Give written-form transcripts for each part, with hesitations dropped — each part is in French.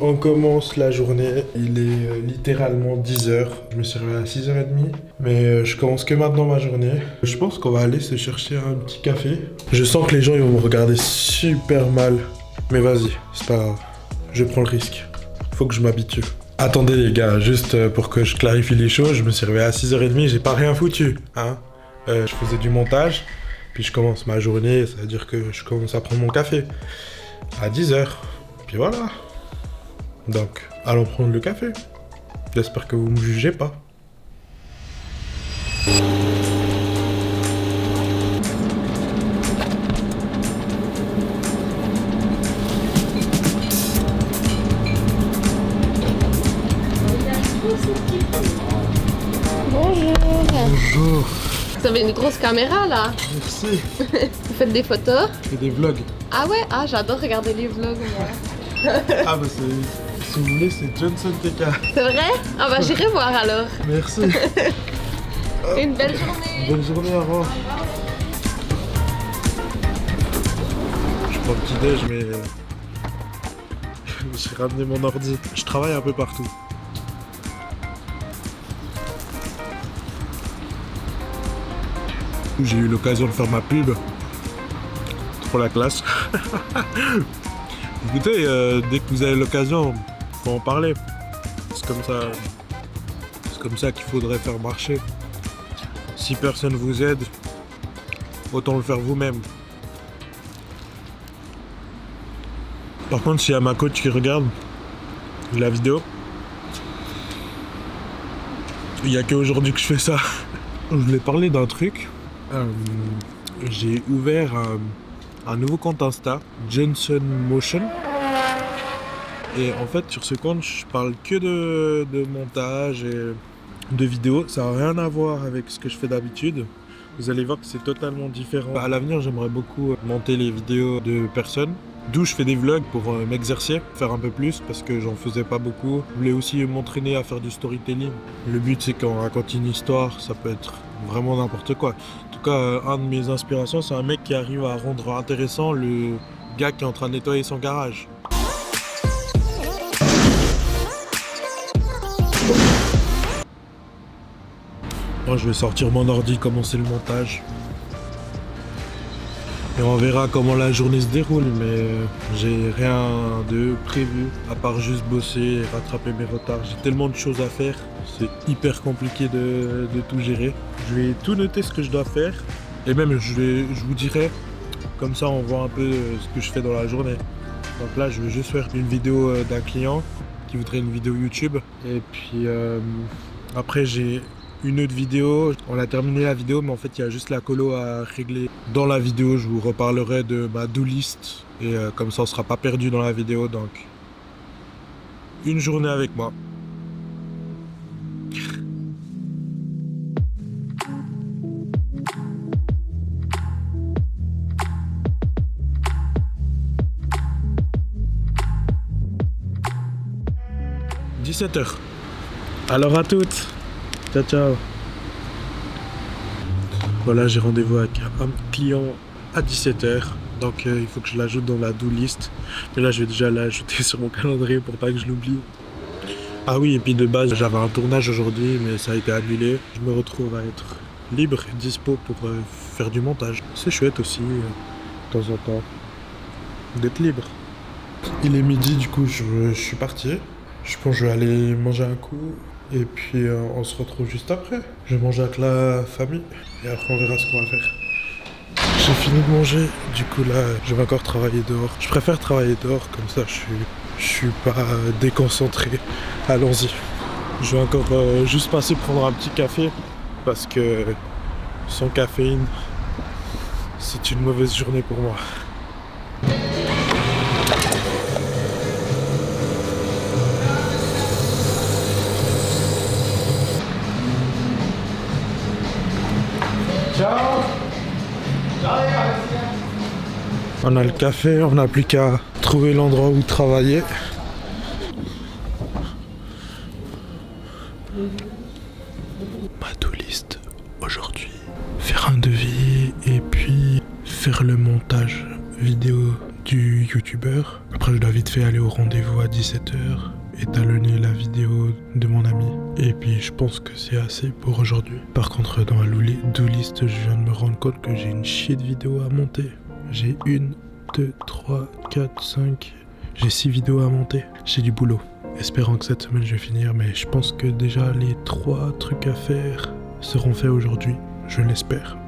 On commence la journée, il est littéralement 10h. Je me suis réveillé à 6h30, mais je commence que maintenant ma journée. Je pense qu'on va aller se chercher un petit café. Je sens que les gens ils vont me regarder super mal, mais vas-y, c'est pas grave. Je prends le risque. Faut que je m'habitue. Attendez les gars, juste pour que je clarifie les choses, je me suis réveillé à 6h30, j'ai pas rien foutu, hein. Je faisais du montage, puis je commence ma journée, ça veut dire que je commence à prendre mon café à 10h. Puis voilà. Donc, allons prendre le café. J'espère que vous me jugez pas. Bonjour. Bonjour. Vous avez une grosse caméra là. Merci. Vous faites des photos? C'est des vlogs. Ah ouais? Ah, j'adore regarder les vlogs moi. Ah bah c'est... Si vous voulez, c'est Johnson TK. C'est vrai? Ah bah j'irai voir alors. Merci. Une belle journée. Bonne journée, au revoir. Je prends le petit déj, mais... J'ai ramené mon ordi. Je travaille un peu partout. J'ai eu l'occasion de faire ma pub. Trop la classe. Écoutez, dès que vous avez l'occasion, faut en parler. C'est comme ça qu'il faudrait faire marcher. Si personne vous aide, autant le faire vous-même. Par contre, s'il y a ma coach qui regarde la vidéo, il n'y a qu'aujourd'hui que je fais ça. Je voulais parler d'un truc. J'ai ouvert un nouveau compte Insta, Johnson Motion. Et en fait, sur ce compte, je parle que de montage et de vidéos. Ça n'a rien à voir avec ce que je fais d'habitude. Vous allez voir que c'est totalement différent. À l'avenir, j'aimerais beaucoup monter les vidéos de personnes. D'où je fais des vlogs pour m'exercer, faire un peu plus parce que j'en faisais pas beaucoup. Je voulais aussi m'entraîner à faire du storytelling. Le but, c'est qu'on raconte une histoire, ça peut être vraiment n'importe quoi. En tout cas, un de mes inspirations, c'est un mec qui arrive à rendre intéressant le gars qui est en train de nettoyer son garage. Moi, je vais sortir mon ordi, commencer le montage. Et on verra comment la journée se déroule, mais j'ai rien de prévu, à part juste bosser et rattraper mes retards. J'ai tellement de choses à faire, c'est hyper compliqué de tout gérer. Je vais tout noter ce que je dois faire, et même je vous dirai, comme ça on voit un peu ce que je fais dans la journée. Donc là, je vais juste faire une vidéo d'un client qui voudrait une vidéo YouTube, et puis après j'ai une autre vidéo. On a terminé la vidéo, mais en fait il y a juste la colo à régler. Dans la vidéo, je vous reparlerai de ma do list et comme ça on sera pas perdu dans la vidéo. Donc une journée avec moi. « 17h. Alors à toutes. Ciao ciao. Voilà, j'ai rendez-vous avec un client à 17h. Donc il faut que je l'ajoute dans la do list. Mais là je vais déjà l'ajouter sur mon calendrier pour pas que je l'oublie. Ah oui, et puis de base j'avais un tournage aujourd'hui mais ça a été annulé. Je me retrouve à être libre et dispo pour faire du montage. C'est chouette aussi de temps en temps d'être libre. Il est midi, du coup je suis parti. Je pense que je vais aller manger un coup. Et puis on se retrouve juste après. Je vais manger avec la famille et après on verra ce qu'on va faire. J'ai fini de manger, du coup là je vais encore travailler dehors. Je préfère travailler dehors, comme ça je suis pas déconcentré. Allons-y. Je vais encore juste passer prendre un petit café parce que sans caféine c'est une mauvaise journée pour moi. Ciao. On a le café, on n'a plus qu'à trouver l'endroit où travailler. Ma to list aujourd'hui, faire un devis et puis faire le montage vidéo du youtubeur. Après je dois vite fait aller au rendez-vous à 17 h, étalonner la vidéo de mon ami. Et puis je pense que c'est assez pour aujourd'hui. Par contre, dans la do list, je viens de me rendre compte que j'ai une chier de vidéos à monter. J'ai 1, 2, 3, 4, 5... J'ai 6 vidéos à monter. J'ai du boulot. Espérant que cette semaine je vais finir, mais je pense que déjà les 3 trucs à faire seront faits aujourd'hui. Je l'espère.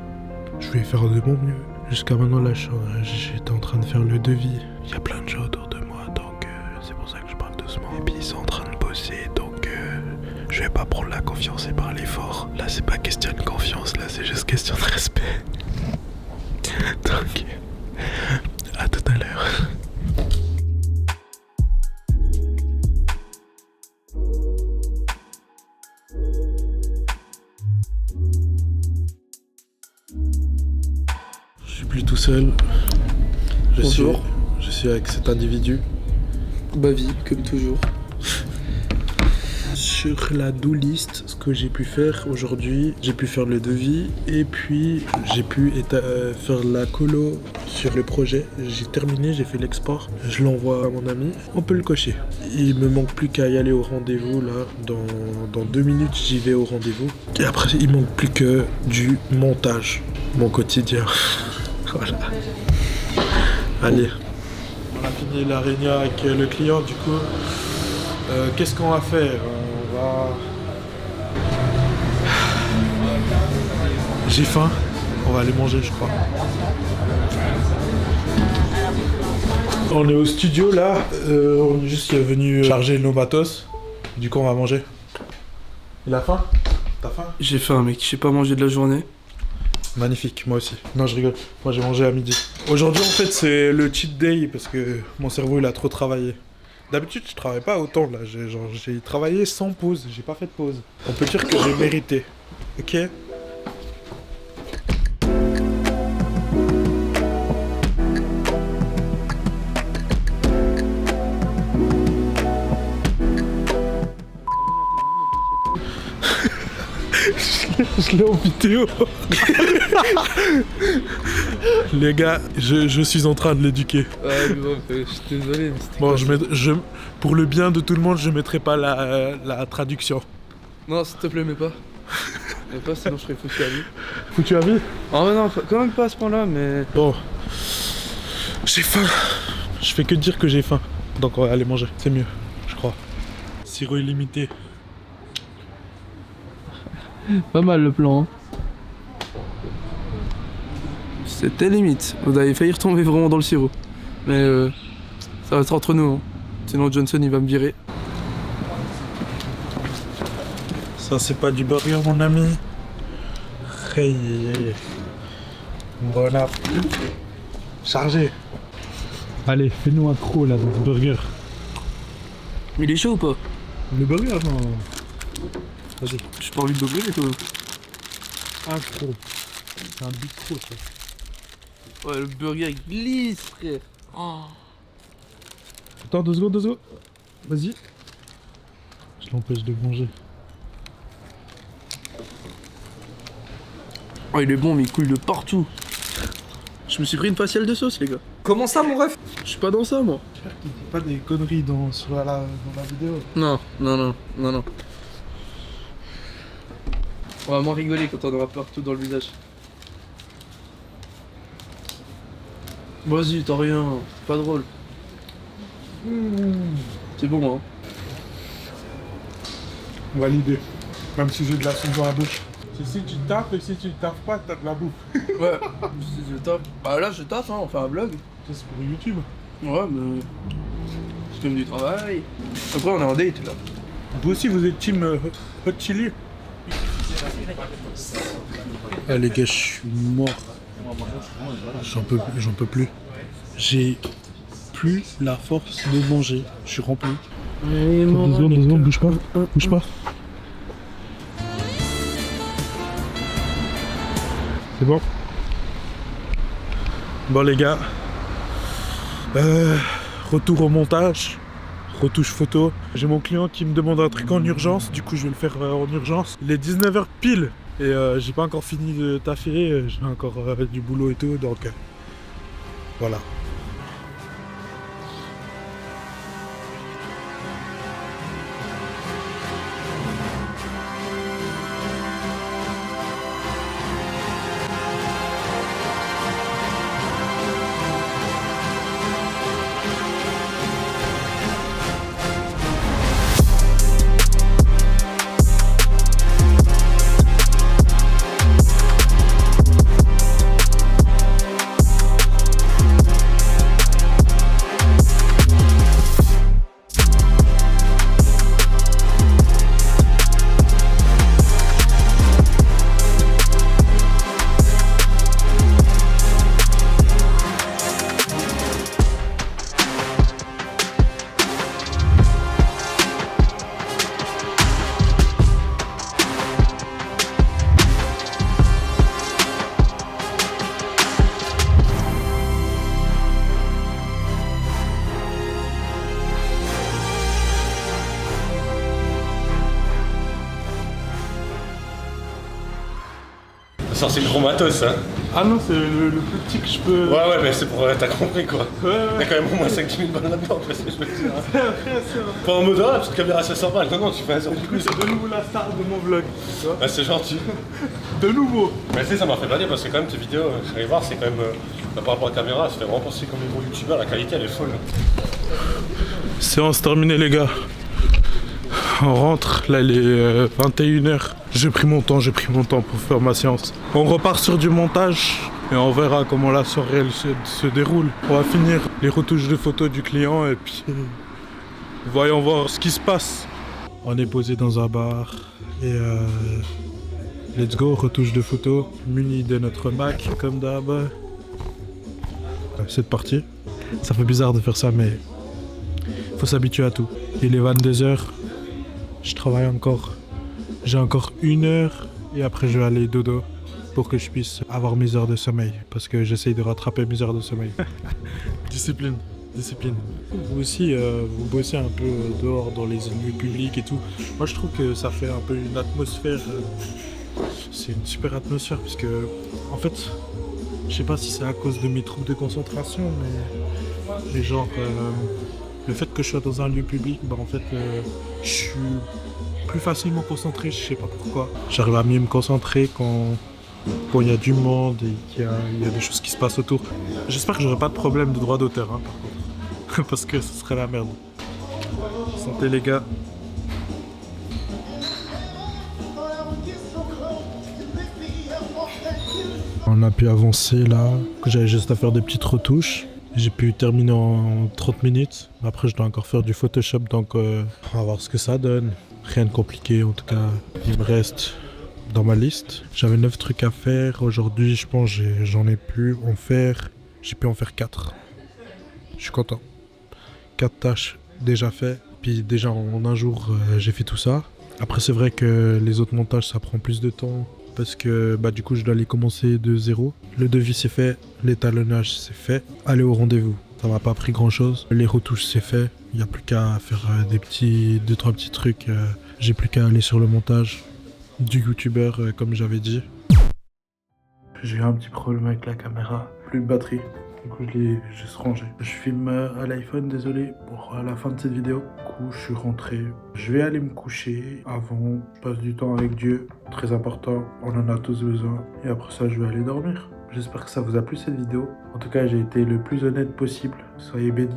Je vais faire de mon mieux. Jusqu'à maintenant, là, j'étais en train de faire le devis. Il y a plein de gens autour de moi, donc c'est pour ça que je parle doucement. Et puis ils sont en train de bosser, donc je vais pas prendre la confiance et parler fort. Là, c'est pas question de confiance, là, c'est juste question de respect. Donc, à tout à l'heure. Je suis plus tout seul. Bonjour. Je suis avec cet individu. Bavi, comme toujours. Sur la do list, ce que j'ai pu faire aujourd'hui, j'ai pu faire le devis et puis j'ai pu faire la colo sur le projet. J'ai terminé, j'ai fait l'export. Je l'envoie à mon ami. On peut le cocher. Il me manque plus qu'à y aller au rendez-vous là. Dans 2 minutes, j'y vais au rendez-vous. Et après, il manque plus que du montage. Mon quotidien. Voilà. Allez. On a fini la réunion avec le client, du coup. Qu'est-ce qu'on va faire? J'ai faim. On va aller manger, je crois. On est au studio là. On est juste venu charger nos matos. Du coup, on va manger. Il a faim? T'as faim? J'ai faim, mec. J'ai pas mangé de la journée. Magnifique, moi aussi. Non, je rigole. Moi, j'ai mangé à midi. Aujourd'hui, en fait, c'est le cheat day parce que mon cerveau, il a trop travaillé. D'habitude, je travaille pas autant, là. J'ai travaillé sans pause. J'ai pas fait de pause. On peut dire que j'ai mérité. Ok? Je l'ai en vidéo. Les gars, je suis en train de l'éduquer. Ouais, mais bon, je suis désolé. Mais Bon, pour le bien de tout le monde, je mettrai pas la traduction. Non, s'il te plaît, mets pas. Mets pas, sinon je serais foutu à vie. Foutu à vie? Oh, mais non, quand même pas à ce point-là, mais. Bon. J'ai faim. Je fais que dire que j'ai faim. Donc on va aller manger. C'est mieux, je crois. Sirop illimité. Pas mal le plan. Hein. C'était limite. Vous avez failli retomber vraiment dans le sirop. Mais ça reste entre nous. Hein. Sinon Johnson il va me virer. Ça c'est pas du burger mon ami. Hey. Bon appétit. Chargé. Allez, fais-nous un croc là dans ce burger. Il est chaud ou pas? Le burger non. Vas-y. J'ai pas envie de beugler toi. Un croc. C'est un big croc ça. Ouais, le burger glisse, frère. Oh. Attends, 2 secondes. Vas-y. Je l'empêche de manger. Oh, il est bon, mais il coule de partout. Je me suis pris une faciale de sauce, les gars. Comment ça, mon ref? Je suis pas dans ça, moi. J'espère qu'il dit pas des conneries dans la vidéo. Non. On va moins rigoler quand on aura partout dans le visage. Vas-y, t'as rien, c'est pas drôle. C'est bon, hein. Validé. Même si j'ai de la soupe dans la bouche. C'est si tu taffes et si tu taffes pas, t'as de la bouffe. Ouais, si je taffe. Bah là, je taffe, hein, on fait un vlog. Ça c'est pour YouTube. Ouais, mais. C'est comme du travail. Après, on est en date là. Vous aussi, vous êtes team Hot Chili. Ah les gars, je suis mort. J'en peux plus. J'ai plus la force de manger. Je suis rempli. 2 secondes, bouge pas. C'est bon. Bon les gars. Retour au montage. Retouche photo. J'ai mon client qui me demande un truc en urgence. Du coup je vais le faire en urgence. Il est 19h pile. Et j'ai pas encore fini de taffer. J'ai encore du boulot et tout. Donc voilà. sorti le gros matos, hein. Ah non, c'est le plus petit que je peux... Ouais, mais c'est pour... T'as compris, quoi. Ouais. T'as quand même au moins 5-10 000 balles là-dedans, tu vois ce que je veux dire. C'est vrai. Pas en mode, ah, la petite caméra 500 balles. Non, tu fais un zéro de plus. C'est de nouveau la star de mon vlog. Tu vois, Bah, c'est gentil. de nouveau. Mais tu sais, ça m'a fait plaisir parce que quand même tes vidéos, je suis allé voir, c'est quand même... par rapport à la caméra, ça fait vraiment penser comme les gros youtubeurs, la qualité elle est folle. Séance terminée les gars. On rentre, là il est 21h. J'ai pris mon temps pour faire ma séance. On repart sur du montage et on verra comment la soirée elle se déroule. On va finir les retouches de photos du client et puis voyons voir ce qui se passe. On est posé dans un bar et let's go, retouche de photos, muni de notre Mac comme d'hab. C'est parti. Ça fait bizarre de faire ça mais faut s'habituer à tout. Il est 22h. Je travaille encore. J'ai encore 1 heure et après je vais aller dodo pour que je puisse avoir mes heures de sommeil parce que j'essaye de rattraper mes heures de sommeil. Discipline. Vous aussi, vous bossez un peu dehors dans les lieux publics et tout. Moi je trouve que ça fait un peu une atmosphère. C'est une super atmosphère parce que en fait, je sais pas si c'est à cause de mes troubles de concentration, mais genre le fait que je sois dans un lieu public, bah en fait je suis plus facilement concentré, je sais pas pourquoi. J'arrive à mieux me concentrer quand il y a du monde et qu'il y a des choses qui se passent autour. J'espère que j'aurai pas de problème de droit d'auteur hein, par contre, parce que ce serait la merde. Santé les gars. On a pu avancer là, j'avais juste à faire des petites retouches. J'ai pu terminer en 30 minutes. Après, je dois encore faire du Photoshop, donc on va voir ce que ça donne. Rien de compliqué, en tout cas, il me reste dans ma liste. J'avais 9 trucs à faire. Aujourd'hui, je pense j'en ai pu en faire. J'ai pu en faire 4. Je suis content. 4 tâches déjà faites. Puis déjà en un jour, j'ai fait tout ça. Après, c'est vrai que les autres montages, ça prend plus de temps. Parce que bah, du coup je dois aller commencer de zéro. Le devis c'est fait, l'étalonnage c'est fait. Aller au rendez-vous, ça m'a pas pris grand chose. Les retouches c'est fait, il n'y a plus qu'à faire des petits 2-3 petits trucs. J'ai plus qu'à aller sur le montage du youtubeur comme j'avais dit. J'ai eu un petit problème avec la caméra, plus de batterie. Du coup je l'ai juste rangé. Je filme à l'iPhone, désolé pour la fin de cette vidéo. Du coup je suis rentré. Je vais aller me coucher avant. Je passe du temps avec Dieu, très important. On en a tous besoin. Et après ça je vais aller dormir. J'espère que ça vous a plu cette vidéo. En tout cas j'ai été le plus honnête possible. Soyez bénis.